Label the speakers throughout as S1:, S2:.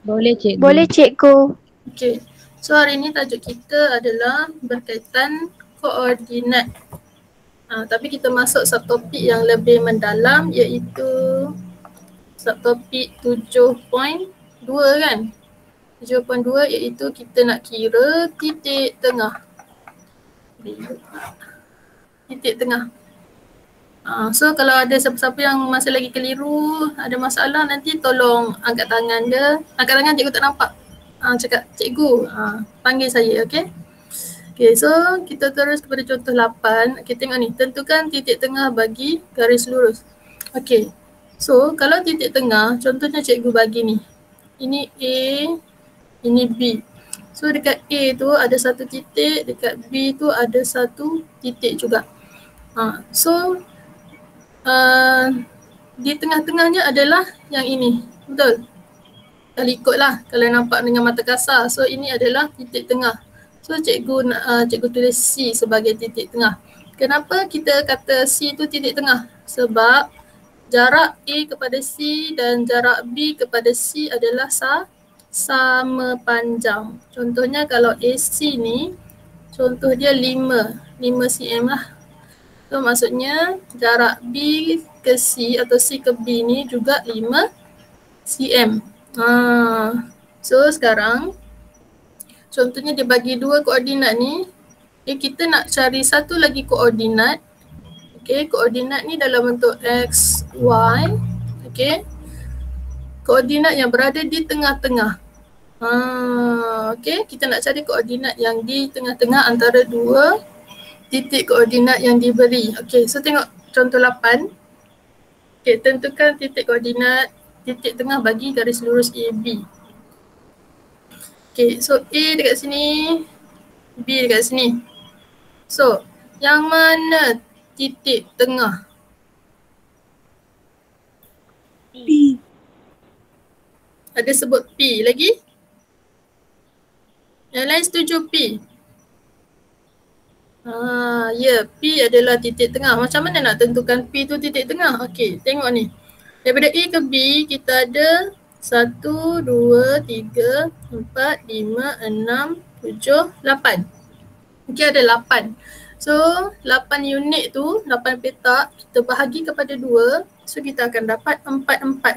S1: Boleh cikgu.
S2: Boleh cikgu.
S3: Okey. So hari ni tajuk kita adalah berkaitan koordinat. Tapi kita masuk subtopik yang lebih mendalam iaitu subtopik 7.2 kan. 7.2 iaitu kita nak kira titik tengah. Titik tengah. So kalau ada siapa-siapa yang masih lagi keliru, ada masalah nanti tolong angkat tangan dia. Angkat tangan cikgu tak nampak. Cakap cikgu, panggil saya, okey? Okay, so kita terus kepada contoh 8. Okay, tengok ni. Tentukan titik tengah bagi garis lurus. Okay, so kalau titik tengah, contohnya cikgu bagi ni. Ini A, ini B. So dekat A tu ada satu titik, dekat B tu ada satu titik juga. So di tengah-tengahnya adalah yang ini. Betul? Kalau ikutlah, kalau nampak dengan mata kasar. So ini adalah titik tengah. So cikgu tulis C sebagai titik tengah. Kenapa kita kata C tu titik tengah? Sebab jarak A kepada C dan jarak B kepada C adalah sama panjang. Contohnya kalau AC ni, contoh dia 5 cm lah. So maksudnya jarak B ke C atau C ke B ni juga 5 cm. So sekarang contohnya dia bagi dua koordinat ni. Kita nak cari satu lagi koordinat. Koordinat ni dalam bentuk X, Y. Koordinat yang berada di tengah-tengah. Kita nak cari koordinat yang di tengah-tengah antara dua titik koordinat yang diberi. So tengok contoh 8. Tentukan titik koordinat titik tengah bagi garis lurus AB. So A dekat sini, B dekat sini. So, yang mana titik tengah?
S2: P.
S3: Ada sebut P lagi? Yang lain setuju P? Ya, P adalah titik tengah. Macam mana nak tentukan P tu titik tengah? Tengok ni. Daripada A ke B, kita ada 1, 2, 3, 4, 5, 6, 7, 8. Ada 8. So 8 unit tu, 8 petak, kita bahagi kepada 2. So kita akan dapat 4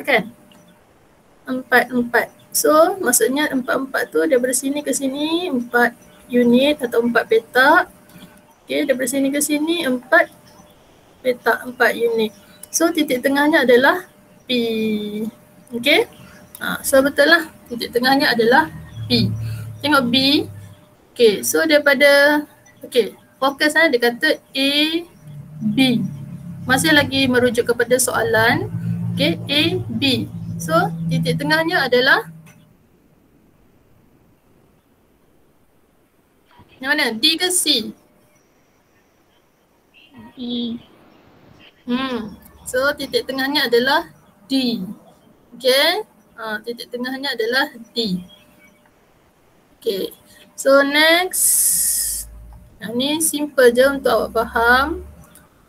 S3: kan? 4. So maksudnya 4 tu daripada sini ke sini 4 unit atau 4 petak. Daripada sini ke sini 4 petak, 4 unit. So titik tengahnya adalah P. So betul lah, titik tengahnya adalah P. Tengok B. So daripada, fokus dia kata A, B. Masih lagi merujuk kepada soalan. A, B. So titik tengahnya adalah yang mana? D ke C?
S2: E.
S3: So titik tengahnya adalah D. Titik tengahnya adalah D. So next. Ni simple je untuk awak faham.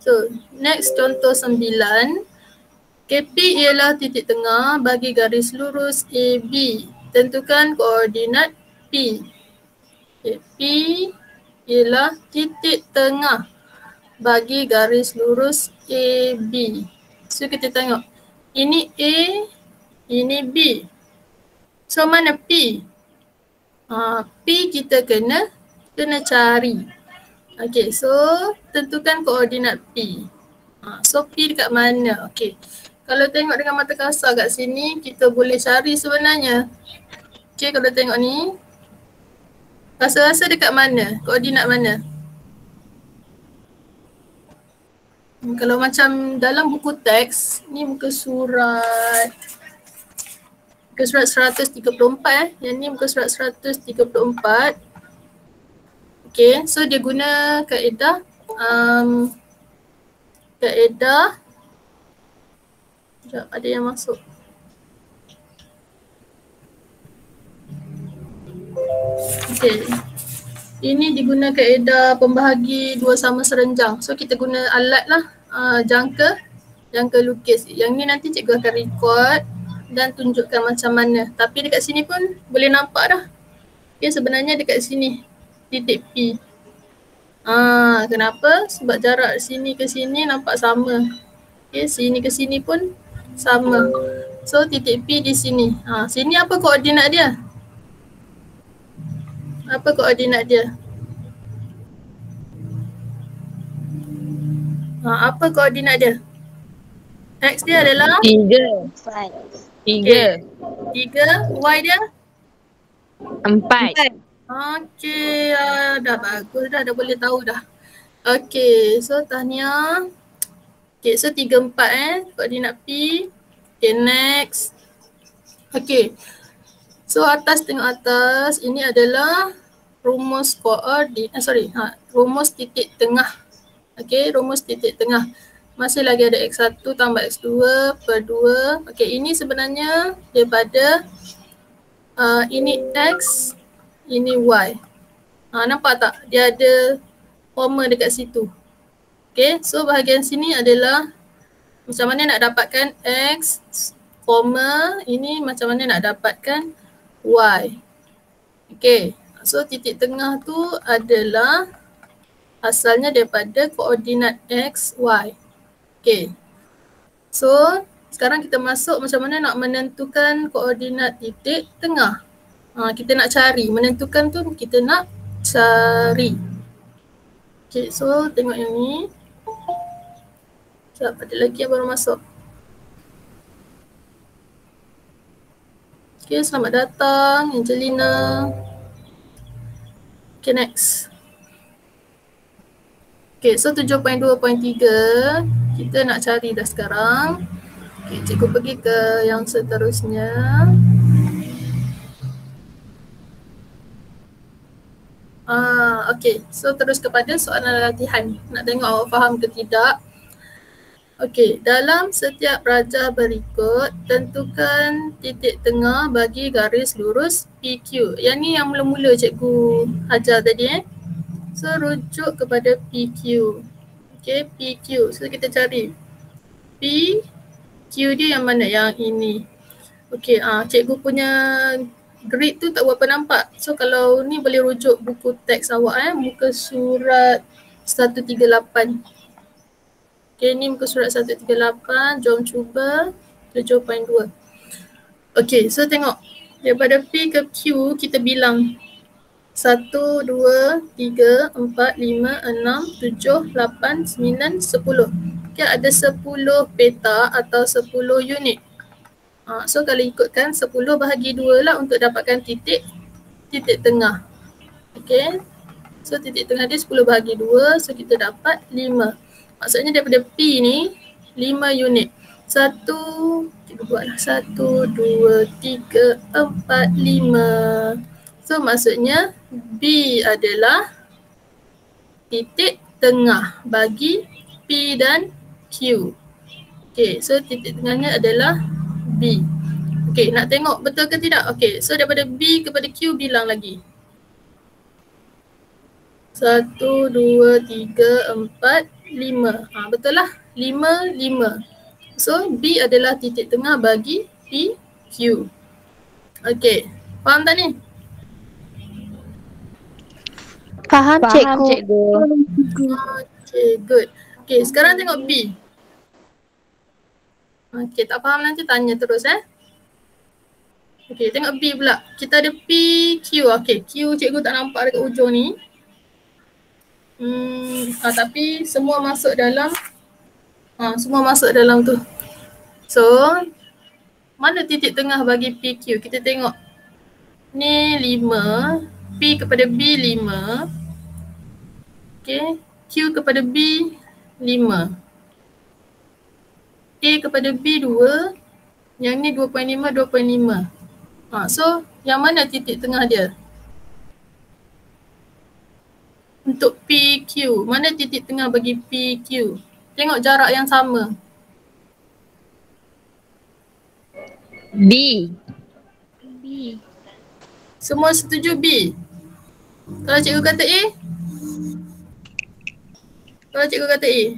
S3: So next contoh 9. P ialah titik tengah bagi garis lurus AB. Tentukan koordinat P. P ialah titik tengah bagi garis lurus AB. So kita tengok. Ini A, ini B. So mana P? P kita kena cari. So tentukan koordinat P. So P dekat mana? Kalau tengok dengan mata kasar kat sini, kita boleh cari sebenarnya. Kalau tengok ni, rasa-rasa dekat mana? Koordinat mana? Kalau macam dalam buku teks, ni muka surat 134 Yang ni muka surat 134. So dia guna kaedah sekejap, ada yang masuk. Ini diguna kaedah pembahagi dua sama serenjang. So kita guna alat lah, jangka lukis. Yang ni nanti cikgu akan record. dan tunjukkan macam mana. Tapi dekat sini pun boleh nampak dah. Okay, sebenarnya dekat sini titik P. Kenapa? Sebab jarak sini ke sini nampak sama. Okay, sini ke sini pun sama. So titik P di sini. Sini apa koordinat dia? Apa koordinat dia? Apa koordinat dia? X dia adalah
S1: 3.
S3: Okay. 3. Y dia?
S1: 4.
S3: Okay, dah bagus dah boleh tahu dah. Okay, so tahniah. Okay, so 3, 4 koordinat P. Okay, next. Okay, so atas tengok atas, ini adalah rumus rumus titik tengah. Okay, rumus titik tengah. Masih lagi ada X1 tambah X2 per 2. Okay, ini sebenarnya daripada ini X, ini Y. Nampak tak? Dia ada koma dekat situ. Okay, so bahagian sini adalah macam mana nak dapatkan X, koma, ini macam mana nak dapatkan Y. Okay, so titik tengah tu adalah asalnya daripada koordinat X, Y. Okay, so sekarang kita masuk macam mana nak menentukan koordinat titik tengah. Kita nak cari, menentukan tu kita nak cari. Okay, so tengok yang ni. Sekejap, ada lagi yang baru masuk. Okay, selamat datang Angelina. Okay, next. Okay, so 7.2.3 kita nak cari dah sekarang. Okay, cikgu pergi ke yang seterusnya. Okay, so terus kepada soalan latihan. Nak tengok awak faham ke tidak. Okay, dalam setiap rajah berikut, tentukan titik tengah bagi garis lurus PQ. Yang ni yang mula-mula cikgu ajar tadi So, rujuk kepada PQ. Okay, PQ. So, kita cari. PQ dia yang mana? Yang ini. Okay, cikgu punya grid tu tak berapa nampak. So, kalau ni boleh rujuk buku teks awak muka surat 138. Okay, ni muka surat 138. Jom cuba 7.2. Okay, so tengok. Daripada P ke Q, kita bilang 1, 2, 3, 4, 5, 6, 7, 8, 9, 10. Okay, ada 10 peta atau 10 unit. So kalau ikutkan 10 bahagi 2 lah untuk dapatkan titik tengah. Okay, so titik tengah dia 10 bahagi 2, so kita dapat 5. Maksudnya daripada P ni 5 unit. 1, kita buatlah 1, 2, 3, 4, 5. So maksudnya B adalah titik tengah bagi P dan Q. Okay, so titik tengahnya adalah B. Okay, nak tengok betul ke tidak? Okay, so daripada B kepada Q bilang lagi. 1, 2, 3, 4, 5. Betul lah. 5, 5. So B adalah titik tengah bagi P, Q. Okay, faham tak ni?
S2: Faham cikgu.
S3: Okay, good. Okay, sekarang tengok B. Okay, tak faham nanti tanya terus Okay, tengok B pula. Kita ada P, Q. Okay, Q cikgu tak nampak dekat ujung ni. Tapi semua masuk dalam tu. So, mana titik tengah bagi PQ? Kita tengok. Ni 5. P kepada B 5. Okay. Q kepada B 5. A kepada B 2. Yang ni 2.5, 2.5. So, yang mana titik tengah dia? Untuk PQ, mana titik tengah bagi PQ? Tengok jarak yang sama.
S1: B.
S3: Semua setuju B? Kalau cikgu kata A? Kalau cikgu kata A?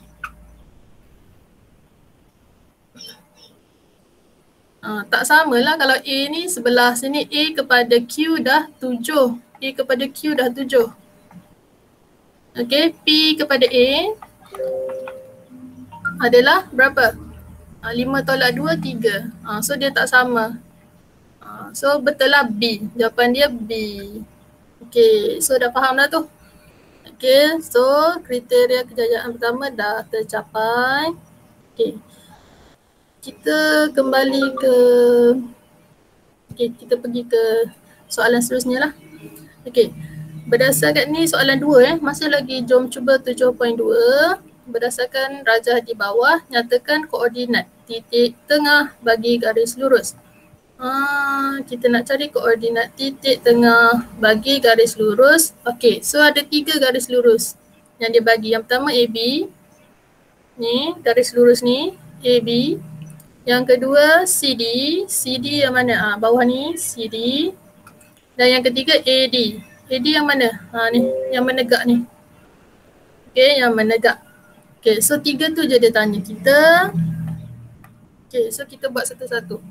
S3: Tak samalah kalau A ni sebelah sini A kepada Q dah 7. A kepada Q dah 7. Okay, P kepada A adalah berapa? 5 tolak 2, 3. So dia tak sama. So betul lah B. Jawapan dia B. Okay, so dah faham dah tu. Okay, so kriteria kejayaan pertama dah tercapai. Okay. Kita kembali ke, okay, kita pergi ke soalan seterusnya lah. Okay, berdasarkan ni soalan 2 masih lagi jom cuba 7.2. Berdasarkan rajah di bawah, nyatakan koordinat titik tengah bagi garis lurus. Kita nak cari koordinat titik tengah bagi garis lurus. Okay, so ada 3 garis lurus yang dia bagi. Yang pertama AB, ni garis lurus ni AB. Yang kedua CD, CD yang mana? Bawah ni CD. Dan yang ketiga AD. AD yang mana? Ni, yang menegak ni. Okay, yang menegak. Okay, so 3 tu je dia tanya kita. Okay, so kita buat satu-satu.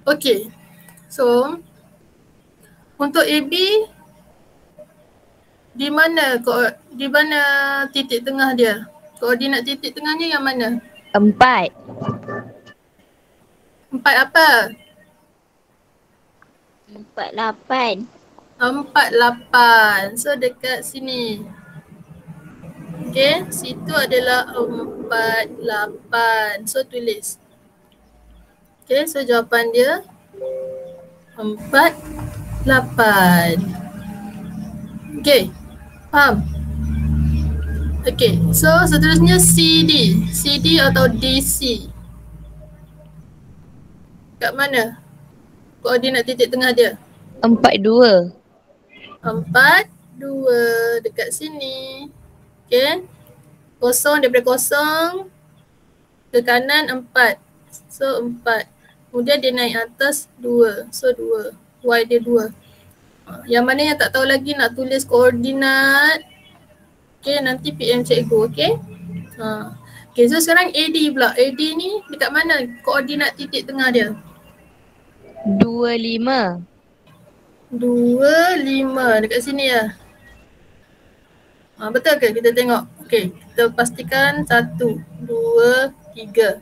S3: Okay, so untuk AB di mana titik tengah dia? Koordinat titik tengahnya yang mana?
S2: 4.
S3: 4 apa?
S2: 48.
S3: 48. So dekat sini. Okay, situ adalah 48. So tulis. Okay, so jawapan dia 48. Okay, faham? Okay, so seterusnya CD. CD atau DC. Kat mana koordinat titik tengah dia?
S2: 42.
S3: 42 dekat sini. Okay, kosong daripada kosong ke kanan 4. So 4. Kemudian dia naik atas 2. So 2. Y dia 2. Yang mana yang tak tahu lagi nak tulis koordinat. Okay, nanti PM cikgu, okay? Okay, so sekarang AD pula. AD ni dekat mana koordinat titik tengah dia?
S2: 25.
S3: 25 dekat sini ya. Betul ke? Kita tengok. Okay, kita pastikan 1, 2, 3.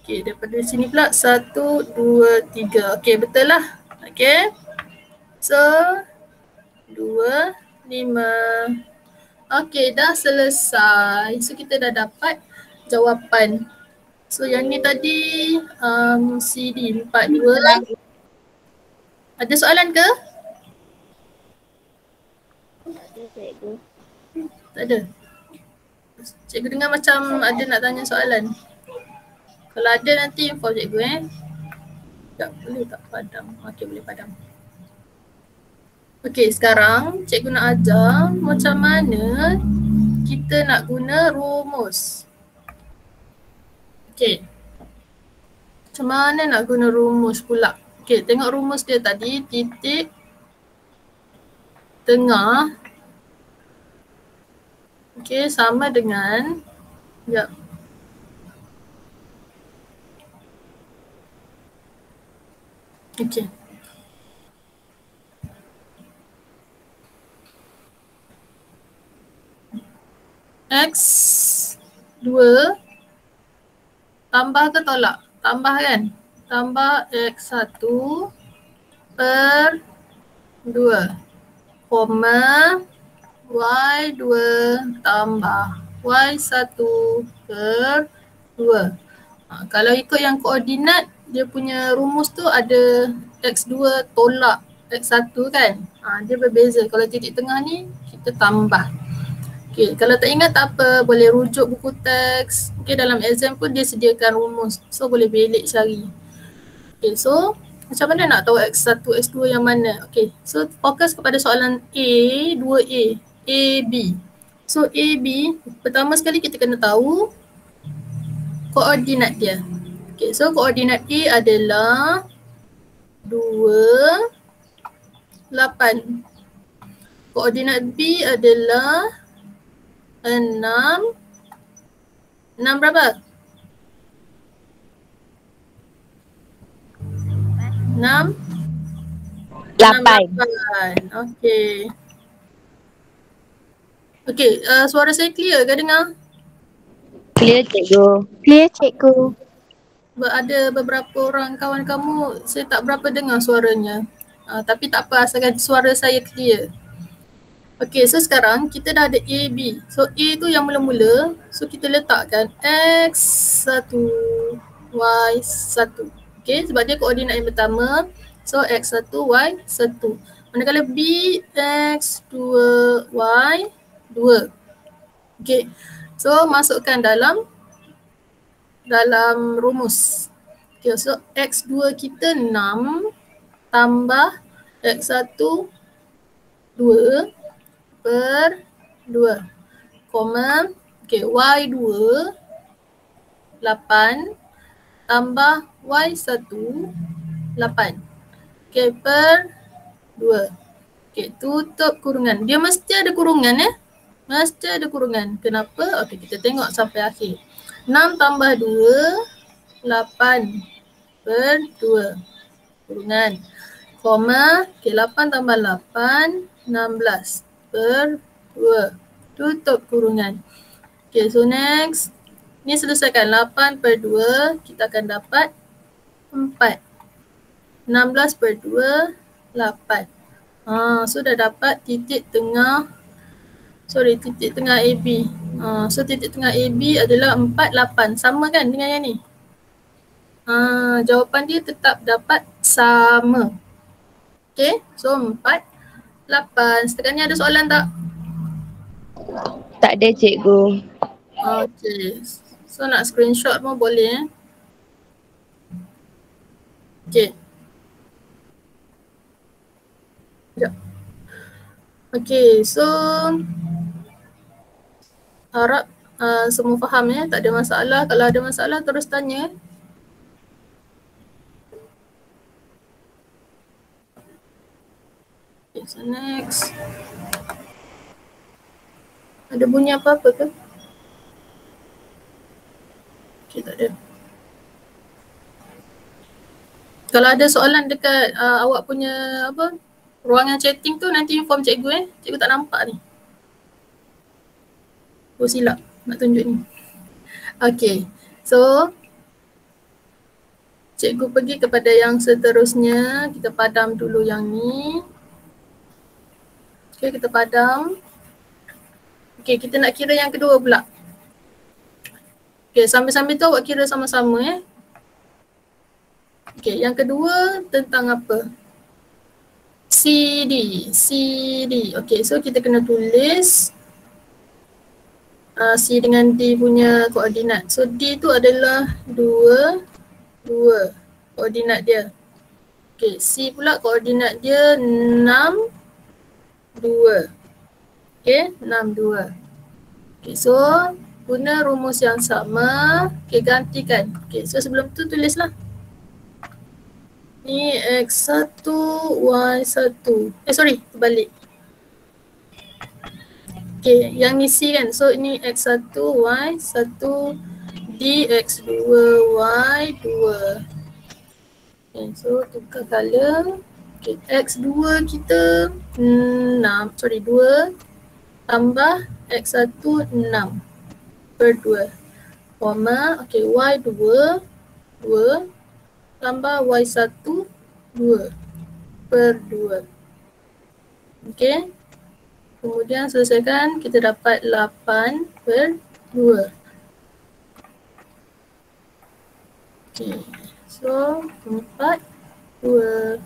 S3: Okay, daripada sini pula 1, 2, 3. Okay, betul lah. Okay. So, 2, 5. Okay, dah selesai. So, kita dah dapat jawapan. So, yang ni tadi CD 42. Ada soalan ke? Tak ada. Cikgu dengar macam ada nak tanya soalan. Kalau ada nanti info cikgu Tak boleh tak padam. Okay, boleh padam. Okay, sekarang cikgu nak ajar macam mana kita nak guna rumus. Okay. Macam mana nak guna rumus pula. Okay, tengok rumus dia tadi. Titik tengah. Okay, sama dengan. Sekejap. Okay. X2 tambah ke tolak? Tambah kan? Tambah X1 per 2 koma Y2 tambah Y1 per 2. Kalau ikut yang koordinat, dia punya rumus tu ada X2 tolak X1 kan? Dia berbeza. Kalau titik tengah ni, kita tambah. Okay, kalau tak ingat tak apa, boleh rujuk buku teks. Okay, dalam exam pun dia sediakan rumus. So boleh belik cari. Okay, so macam mana nak tahu X1, X2 yang mana? Okay, so fokus kepada soalan A, 2A, AB. So AB, pertama sekali kita kena tahu koordinat dia. Okay, so koordinat A adalah 2, 8. Koordinat B adalah 6. 6 berapa? 6,
S2: 8.
S3: 8. Okey. Okey, suara saya clear ke dengar?
S2: Clear cikgu.
S1: Clear cikgu.
S3: Ada beberapa orang kawan kamu saya tak berapa dengar suaranya. Tapi tak apa, asalkan suara saya clear. Okey, so sekarang kita dah ada A, B. So A tu yang mula-mula, so kita letakkan X1, Y1. Okey, sebab dia koordinat yang pertama. So X1, Y1. Manakala B, X2, Y2. Okey, so masukkan dalam rumus. Okay, so X2 kita 6 tambah X1 2 per 2, koma, okay, Y2 8 tambah Y1 8, okay, per 2. Okay, tutup kurungan. Dia mesti ada kurungan Mesti ada kurungan. Kenapa? Okay, kita tengok sampai akhir. 6 tambah 2, 8 per 2. Kurungan. Koma, okay, 8 tambah 8, 16 per 2. Tutup kurungan. Okay, so next. Ni selesaikan 8 per 2, kita akan dapat 4. 16 per 2, 8. So dah dapat titik tengah AB. So titik tengah AB adalah 4, 8. Sama kan dengan yang ni? Jawapan dia tetap dapat sama. Okay, so 4, 8. Setakat ni ada soalan tak?
S2: Tak ada cikgu.
S3: Okay, so nak screenshot pun boleh Okay. Sekejap. Okay, so harap semua faham tak ada masalah. Kalau ada masalah terus tanya. Okay, so next. Ada bunyi apa-apa ke? Okay, tak ada. Kalau ada soalan dekat awak punya ruangan chatting tu, nanti inform cikgu Cikgu tak nampak ni. Oh, silap nak tunjuk ni. Okay, so cikgu pergi kepada yang seterusnya. Kita padam dulu yang ni. Okay, kita padam. Okay, kita nak kira yang kedua pula. Okay, sambil-sambil tu awak kira sama-sama Okay, yang kedua tentang apa? CD. Okay, so kita kena tulis C dengan D punya koordinat. So D tu adalah 2, koordinat dia. Okay, C pula koordinat dia 6, 2. Okay, 6, 2. Okay, so guna rumus yang sama. Okay, gantikan. Okay, so sebelum tu tulislah. Ni X1, Y1. Terbalik. Okay, yang ni C kan. So ini X1, Y1, D, X2, Y2. Okay, so tukar color. Okay, X2 kita 2 tambah X1 6 per 2. Koma, okay, Y2 2 tambah Y1 2 per 2. Okay. Kemudian selesaikan, kita dapat 8 per 2. Okay. So 4, 2.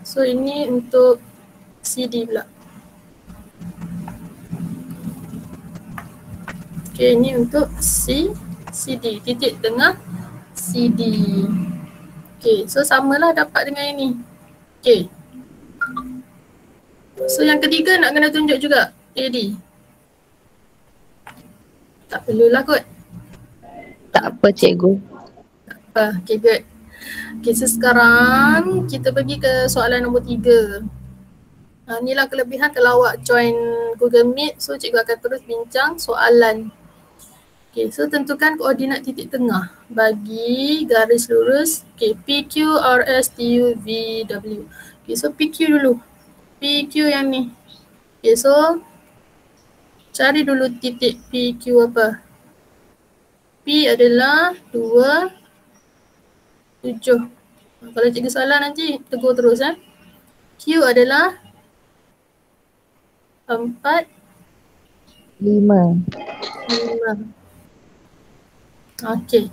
S3: So ini untuk CD pula. Okay, ini untuk CD, titik tengah CD. Okay, so samalah dapat dengan ini. Okay. So yang ketiga nak kena tunjuk juga AD. Tak perlulah kot.
S2: Tak apa cikgu.
S3: Tak apa, okay good. Okay, so sekarang kita pergi ke soalan nombor 3. Inilah kelebihan kalau awak join Google Meet. So cikgu akan terus bincang soalan. Okay, so tentukan koordinat titik tengah bagi garis lurus PQ, RS, TU, V, W. Okay, so PQ dulu. PQ yang ni. Okay, so cari dulu titik PQ apa. P adalah 2, 7. Kalau cikgu salah nanti tegur terus Q adalah 4,
S2: 5.
S3: 5. Okay.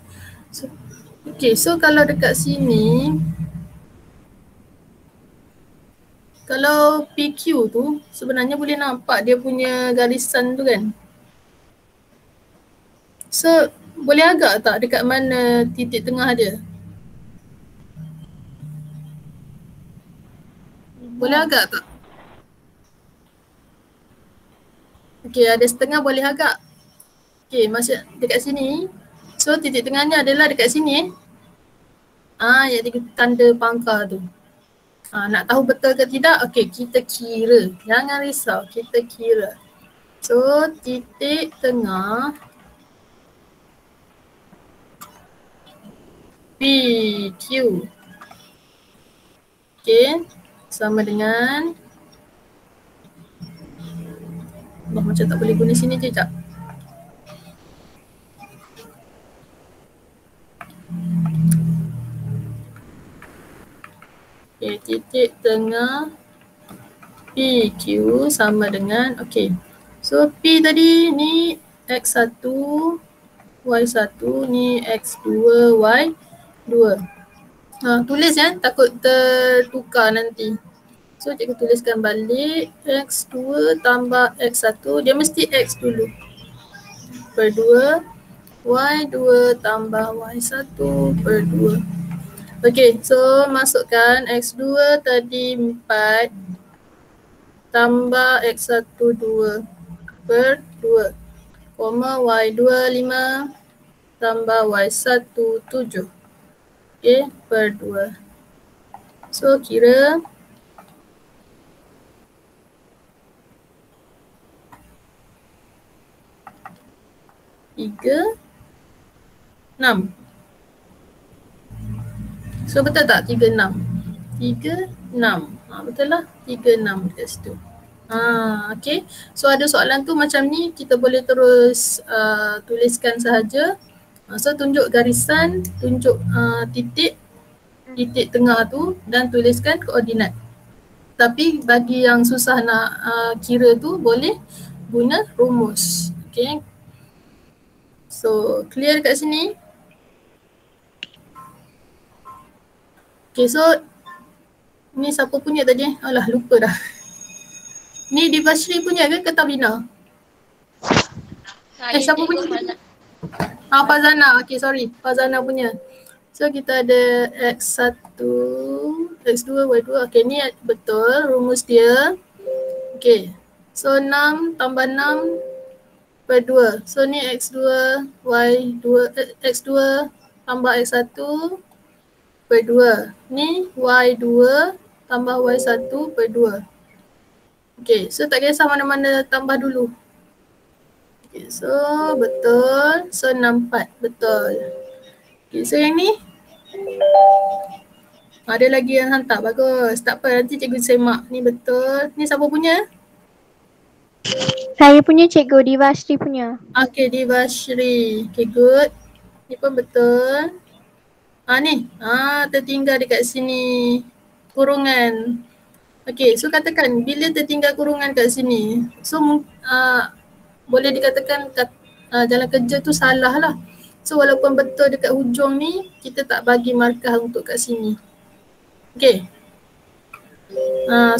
S3: So kalau dekat sini, kalau PQ tu sebenarnya boleh nampak dia punya garisan tu kan. So boleh agak tak dekat mana titik tengah dia? Boleh agak tak? Okay, ada setengah boleh agak. Okay, maksud dekat sini. So titik tengahnya adalah dekat sini yang ada tanda pangkal tu. Nak tahu betul ke tidak? Okay, kita kira. Jangan risau, kita kira. So titik tengah PQ. Okay, sama dengan macam tak boleh guna sini je sekejap. Okay, titik tengah PQ sama dengan, okay. So P tadi ni X1, Y1, ni X2, Y2. Tulis takut tertukar nanti. So cikgu tuliskan balik X2 tambah X1, dia mesti X dulu. Per 2, Y2 tambah Y1 per 2. Okay, so masukkan X2 tadi 4 tambah X1 2 per 2, Y2 5 tambah Y1 7. Okay, per 2. So kira tiga, 6. So betul tak 3, 6? 3, 6. Betul lah 3, 6 dekat situ. Okay. So ada soalan tu macam ni, kita boleh terus tuliskan sahaja. So tunjuk garisan, tunjuk titik tengah tu dan tuliskan koordinat. Tapi bagi yang susah nak kira tu boleh guna rumus. Okay. So clear kat sini? Okay, so ni siapa punya tadi? Alah, lupa dah. Ni Divashri punya ke Tabina? Siapa punya? Fazana. Okay, sorry. Fazana punya. So kita ada X1, X2, Y2. Okay, ni betul rumus dia. Okay. So 6 tambah 6 per 2. So ni X2, Y2, X2 tambah X1 per 2. Ni Y2 tambah Y1 per 2. Okay, so tak kisah mana-mana tambah dulu. Okay, so betul. So 64, betul. Okay, so yang ni ada lagi yang hantar, bagus. Tak apa, nanti cikgu semak. Ni betul. Ni siapa punya?
S1: Saya punya cikgu, Divashri punya.
S3: Okay, Divashri. Okay, good. Ni pun betul. Ni. Tertinggal dekat sini. Kurungan. Okay, so katakan bila tertinggal kurungan kat sini. So, boleh dikatakan jalan kerja tu salah lah. So, walaupun betul dekat hujung ni, kita tak bagi markah untuk kat sini. Okay.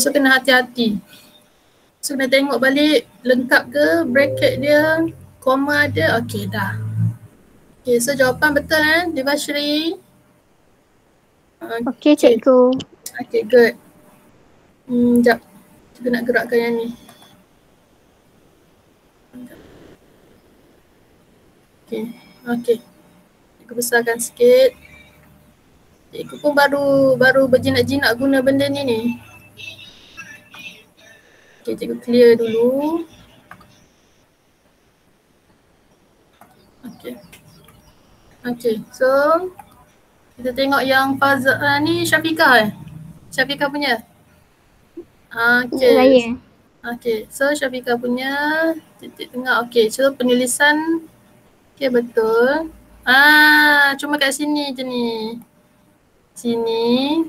S3: So, kena hati-hati. So, kena tengok balik lengkap ke bracket dia, koma ada. Okay, dah. Okay, so jawapan betul Divashri?
S1: Okay, cikgu.
S3: Okay, good. Sekejap. Kita nak gerakkan yang ni. Okay. Cikgu besarkan sikit. Cikgu pun baru berjinak-jinak guna benda ni. Okay, cikgu clear dulu. Okay. Okay, so kita tengok yang ni Syafiqah Syafiqah punya.
S1: Saya.
S3: Okay, so Syafiqah punya titik tengah. Okay, so penulisan okay betul. Cuma kat sini je ni. Sini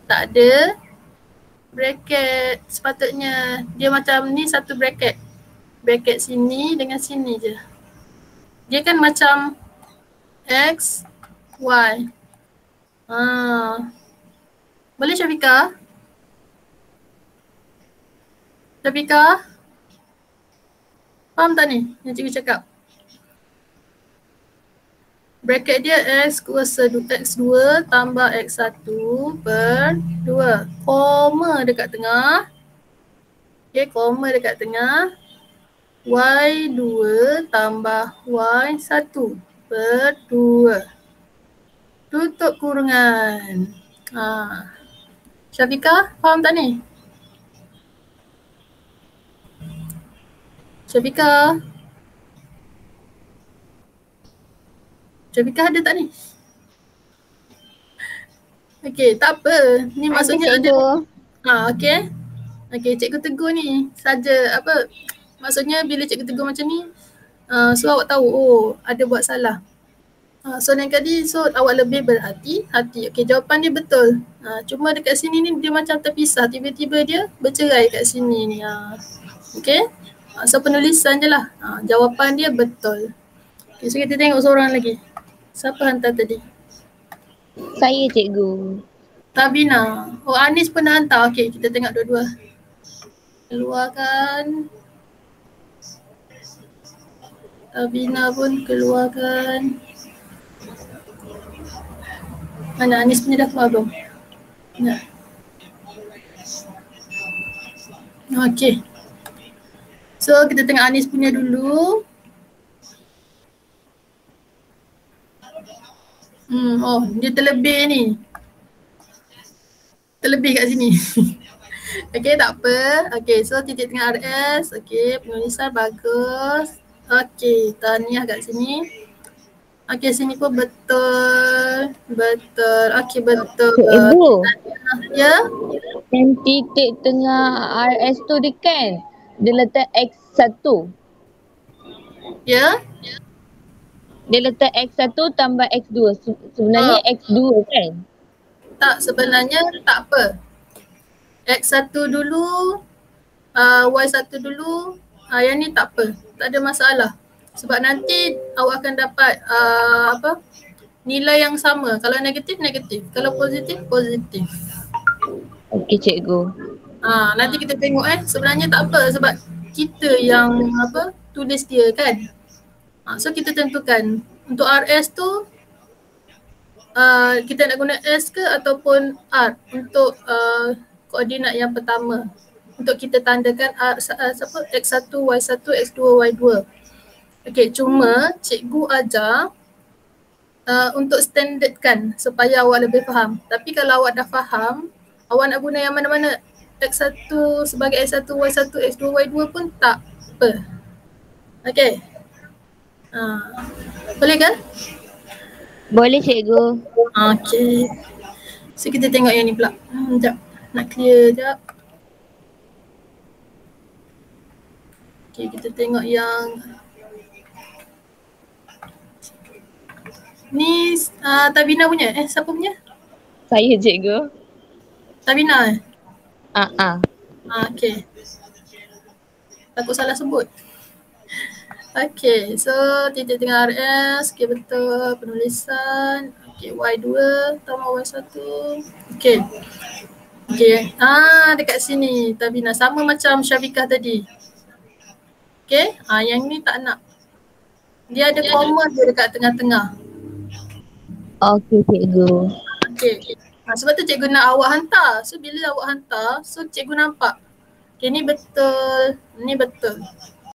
S3: tak ada bracket. Sepatutnya dia macam ni satu bracket. Bracket sini dengan sini je. Dia kan macam X, Y. Boleh Syafiqah? Syafiqah? Faham tak ni yang cikgu cakap? Bracket dia X kuasa X2 tambah X1 per 2. Koma dekat tengah. Okay, koma dekat tengah. Y2 tambah Y1 per 2. Tutup kurungan. Syafiqah, faham tak ni? Syafiqah? Syafiqah ada tak ni? Okay, tak apa. Ni maksudnya ada. Okay. Okay, cikgu tegur ni. Saja apa? Maksudnya bila cikgu tegur macam ni, so awak tahu, ada buat salah. So yang tadi, so awak lebih berhati-hati. Okay, jawapan dia betul. Cuma dekat sini ni dia macam terpisah. Tiba-tiba dia bercerai kat sini ni. Okay. So penulisan je lah. Jawapan dia betul. Okay, so kita tengok seorang lagi. Siapa hantar tadi?
S2: Saya cikgu.
S3: Tabina. Anis pun dah hantar. Okay, kita tengok dua-dua. Keluarkan. Tabina pun keluarkan. Mana Anis punya dah keluar belum? Ya. Okay. So kita tengok Anis punya dulu. Dia terlebih ni. Terlebih kat sini. Okay, tak apa. Okay, so titik tengah RS. Okay, penulisan bagus. Okay, tahniah kat sini. Okay, sini pun betul. Betul. Okay, betul.
S2: Cikgu.
S3: Ya?
S2: Yang titik tengah RS tu dia kan, dia letak X1.
S3: Ya?
S2: Dia letak X1 tambah X2. Sebenarnya X2 kan?
S3: Tak, sebenarnya tak apa. X1 dulu, Y1 dulu, yang ni tak apa. Tak ada masalah. Sebab nanti awak akan dapat nilai yang sama. Kalau negatif, negatif. Kalau positif, positif.
S2: Okey cikgu.
S3: Nanti kita tengok sebenarnya tak apa sebab kita yang tulis dia kan. So kita tentukan untuk RS tu kita nak guna S ke ataupun R untuk koordinat yang pertama. Untuk kita tandakan X1, Y1, X2, Y2. Okay, cuma cikgu ajar untuk standardkan supaya awak lebih faham. Tapi kalau awak dah faham, awak nak guna yang mana-mana X1 sebagai X1, Y1, X2, Y2 pun tak apa. Okay. Boleh kan?
S2: Boleh cikgu.
S3: Okay. So kita tengok yang ni pula. Sekejap. Nak clear sekejap. Okay, kita tengok yang ni Tabina punya. Siapa punya?
S2: Saya cikgu.
S3: Tabina Okay. Takut salah sebut. Okay, so titik tengah RS. Okay, betul. Penulisan. Okay, Y2 tambah Y1. Okay. Okay. Dekat sini Tabina. Sama macam Syafiqah tadi. Okay. Yang ni tak nak. Dia ada koma dia dekat tengah-tengah.
S2: Okey cikgu.
S3: Okay. Sebab tu cikgu nak awak hantar. So bila awak hantar, so cikgu nampak. Okay, ni betul. Ni betul.